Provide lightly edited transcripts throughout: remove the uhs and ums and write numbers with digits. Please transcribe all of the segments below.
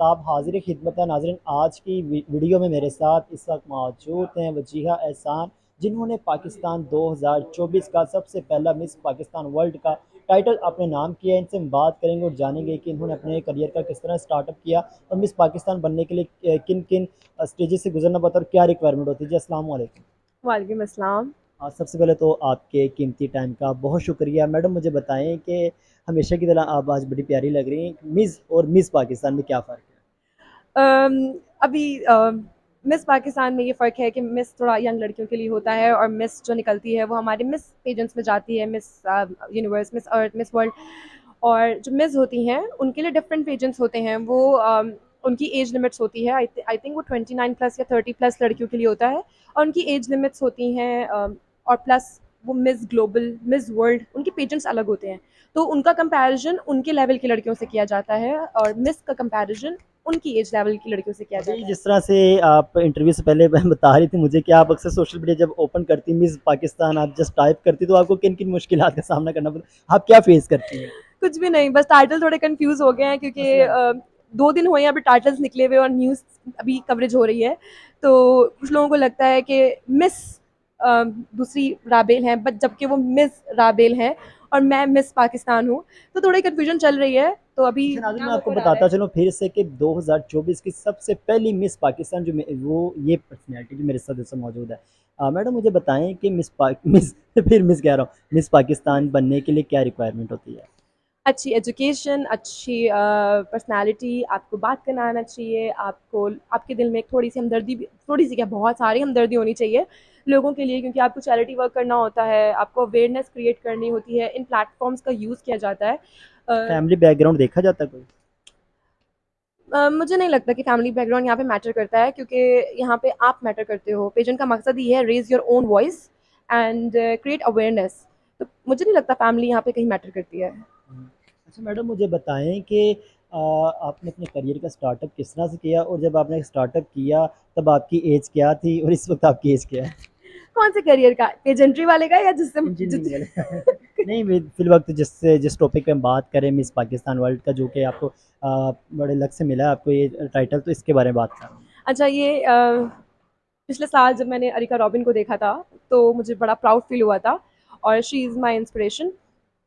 ताब हाज़िर खिदमत है नाज़रीन। आज की वीडियो में मेरे साथ इस वक्त मौजूद हैं वजीहा एहसान, जिन्होंने पाकिस्तान 2024 का सबसे पहला मिस पाकिस्तान वर्ल्ड का टाइटल अपने नाम किया है। इनसे हम बात करेंगे और जानेंगे कि इन्होंने अपने करियर का किस तरह स्टार्टअप किया और मिस पाकिस्तान बनने के लिए किन किन स्टेजेस से गुजरना पड़ता है और क्या रिक्वायरमेंट होती है। जी अस्सलाम वालेकुम। वालेकुम अस्सलाम। सबसे पहले तो आपके कीमती टाइम का बहुत शुक्रिया। मैडम मुझे बताएं कि हमेशा की तरह आप आज बड़ी प्यारी लग रही हैं। मिस और मिस पाकिस्तान में क्या फ़र्क है? अभी मिस पाकिस्तान में ये फ़र्क है कि मिस थोड़ा यंग लड़कियों के लिए होता है और मिस जो निकलती है वो हमारे मिस पेजेंट्स में जाती है, miss universe, Miss Earth, miss world. और जो मिस होती हैं उनके लिए डिफरेंट पेजेंट्स होते हैं। वो उनकी एज लिमिट्स होती है। आई थिंक वो 29 प्लस या 30 प्लस लड़कियों के लिए होता है। और उनकी एज लिमिट्स होती हैं और प्लस वो मिस ग्लोबल, मिस वर्ल्ड, उनके पेजेंट्स अलग होते हैं। तो उनका कंपैरिजन उनके लेवल की लड़कियों से किया जाता है और मिस का कंपैरिजन उनकी एज लेवल की लड़कियों से किया अभी जाता है। जिस तरह से आप इंटरव्यू से पहले बता रही थी मुझे कि आप अक्सर सोशल मीडिया जब ओपन करती मिस पाकिस्तान आप जस्ट टाइप करती तो आपको किन किन मुश्किलात का सामना करना पड़ता, आप क्या फेस करती हैं? कुछ भी नहीं, बस टाइटल थोड़े कंफ्यूज हो गए हैं क्योंकि मसलन 2 दिन हुए हैं अभी टाइटल्स निकले हुए और न्यूज़ अभी कवरेज हो रही है। तो कुछ लोगों को लगता है कि मिस दूसरी राबेल हैं, बट जबकि वो मिस राबेल हैं और मैं मिस पाकिस्तान हूँ। तो थोड़ी कन्फ्यूजन चल रही है, तो अभी अच्छा नाज़रीन, मैं नाम आपको ऊपर आ रहा बताता है। चलूँ फिर से कि 2024 की सबसे पहली मिस पाकिस्तान वो ये पर्सनैलिटी जो मेरे साथ इस समय मौजूद है। मैडम मुझे बताएं कि मिस फिर मिस कह रहा हूँ, मिस पाकिस्तान बनने के लिए क्या रिक्वायरमेंट होती है? अच्छी एजुकेशन, अच्छी पर्सनैलिटी, आपको बात करना आना चाहिए, आपको आपके दिल में एक थोड़ी-सी हमदर्दी भी, थोड़ी-सी क्या बहुत सारी हमदर्दी होनी चाहिए लोगों के लिए, क्योंकि आपको चैरिटी वर्क करना होता है, आपको अवेयरनेस क्रिएट करनी होती है, इन प्लेटफ़ॉर्म्स का यूज़ किया जाता है। अ फैमिली बैकग्राउंड देखा जाता है कोई? मुझे नहीं लगता कि फैमिली बैकग्राउंड यहाँ पे मैटर करता है, क्योंकि यहाँ पे आप मैटर करते हो। पेजेंट का मकसद ये है raise your own voice and create awareness. तो मुझे नहीं लगता फैमिली यहाँ पे कहीं मैटर करती है। अच्छा मैडम मुझे बताएं कि आपने अपने करियर का स्टार्टअप किस तरह से किया और जब आपने स्टार्टअप किया तब आपकी एज क्या थी और इस वक्त आपकी एज क्या है? कौन से करियर का? पेजेंट्री वाले का या जिससे इंजीनियरिंग जिस वाले नहीं फिल वक्त जिस टॉपिक पे हम बात करें मिस पाकिस्तान वर्ल्ड का जो कि आपको बड़े लक से मिला है आपको ये टाइटल, तो इसके बारे में बात कर रहा हूँ। अच्छा, ये पिछले साल जब मैंने अरिका रॉबिन को देखा था, तो मुझे बड़ा प्राउड फील हुआ था और शी इज़ माय इंस्पिरेशन।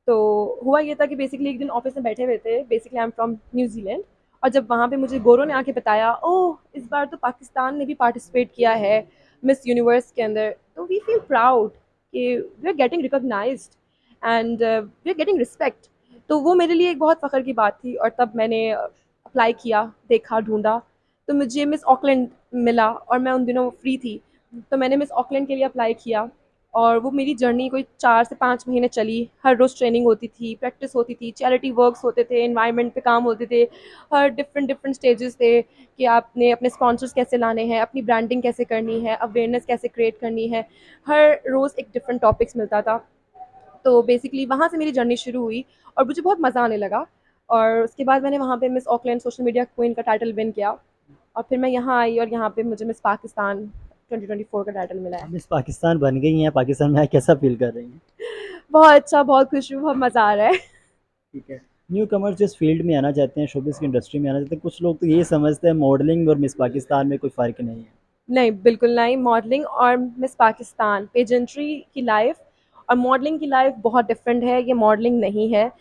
तो हुआ ये था कि बेसिकली एक दिन ऑफिस में बैठे हुए थे, basically I am from New Zealand. और जब वहाँ पे मुझे गोरों ने आके बताया, ओह इस बार तो पाकिस्तान ने भी पार्टिसिपेट किया है मिस यूनिवर्स के अंदर, तो वी फील प्राउड कि we are getting recognized and we are getting respect. तो वो मेरे लिए एक बहुत फ़ख्र की बात थी। और तब मैंने अप्लाई किया, देखा, ढूंढा, तो मुझे मिस ऑकलैंड मिला और मैं उन दिनों फ्री थी। तो मैंने मिस ऑकलैंड के लिए अप्लाई किया और वो मेरी जर्नी कोई 4 से 5 महीने चली। हर रोज़ ट्रेनिंग होती थी, प्रैक्टिस होती थी, चैरिटी वर्क्स होते थे, एनवायरनमेंट पे काम होते थे। हर डिफरेंट डिफरेंट स्टेजेस थे कि आपने अपने स्पॉन्सर्स कैसे लाने हैं, अपनी ब्रांडिंग कैसे करनी है, अवेयरनेस कैसे क्रिएट करनी है। हर रोज़ एक डिफरेंट टॉपिक्स मिलता था। तो बेसिकली वहाँ से मेरी जर्नी शुरू हुई और मुझे बहुत मज़ा आने लगा। और उसके बाद मैंने वहाँ पे miss Auckland social media queen का टाइटल विन किया और फिर मैं यहाँ आई और यहाँ पे मुझे मिस पाकिस्तान 2024 का टाइटल मिला आप है। मिस पाकिस्तान बन गई हैं, पाकिस्तान में आके कैसा फील कर रही हैं? बहुत अच्छा, बहुत खुश हूँ, बहुत मज़ा आ रहा है। ठीक है। न्यू कमर्स जो इस फील्ड में आना चाहते हैं, शोबिस की इंडस्ट्री में आना चाहते हैं, कुछ लोग तो ये समझते हैं मॉडलिंग और मिस पाकिस्तान में कोई फ़र्क नहीं है। नहीं, बिल्कुल नहीं। मॉडलिंग और मिस पाकिस्तान, पेजेंट्री की लाइफ और मॉडलिंग की लाइफ बहुत डिफरेंट है। ये मॉडलिंग नहीं है।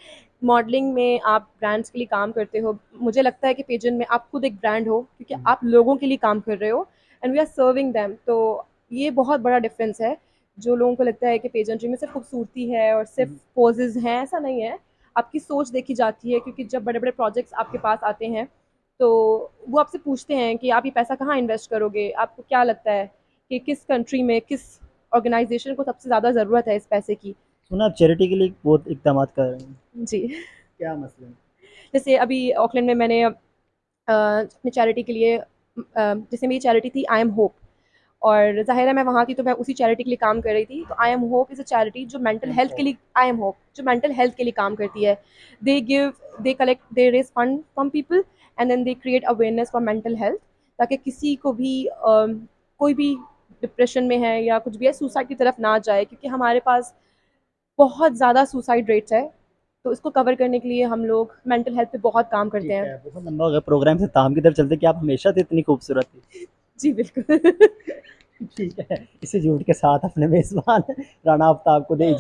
मॉडलिंग में आप ब्रांड्स के लिए काम करते हो। मुझे लगता है कि पेजेंट में आप खुद एक ब्रांड हो, क्योंकि आप लोगों के लिए काम कर रहे हो and we are serving them. तो ये बहुत बड़ा डिफरेंस है। जो लोगों को लगता है कि पेजेंट्री में सिर्फ खूबसूरती है और सिर्फ पोजेज हैं, ऐसा नहीं है। आपकी सोच देखी जाती है, क्योंकि जब बड़े बड़े प्रोजेक्ट्स आपके पास आते हैं तो वो आपसे पूछते हैं कि आप ये पैसा कहाँ इन्वेस्ट करोगे, आपको क्या लगता है कि किस कंट्री में, किस ऑर्गेनाइजेशन को सबसे ज़्यादा ज़रूरत है इस पैसे की। सुना आप चैरिटी के लिए बहुत इकदाम कर रहे हैं, जी। क्या मसला है? जैसे अभी ऑकलैंड में मैंने अपनी चैरिटी के लिए जैसे मेरी चैरिटी थी आई एम होप, और ज़ाहिर है मैं वहाँ थी तो मैं उसी चैरिटी के लिए काम कर रही थी। तो I am Hope is a charity जो मेंटल थैंक हेल्थ के गॉड। लिए, आई एम होप जो मेंटल हेल्थ के लिए काम करती है। They give, they collect, they raise fund from people and then they create awareness for mental health, ताकि किसी को भी कोई भी डिप्रेशन में है या कुछ भी है, सुसाइड की तरफ ना जाए, क्योंकि हमारे पास बहुत ज़्यादा सुसाइड रेट्स है। तो इसको कवर करने के लिए हम लोग मेंटल हेल्थ पे बहुत काम करते ठीक हैं। है, बहुत लंबा हो गया प्रोग्राम से ताम की तरफ चलते कि आप हमेशा से इतनी खूबसूरत थी। जी बिल्कुल। ठीक है, इसी झूठ के साथ अपने मेज़बान राना आफ्ताब को दे इजाज़त।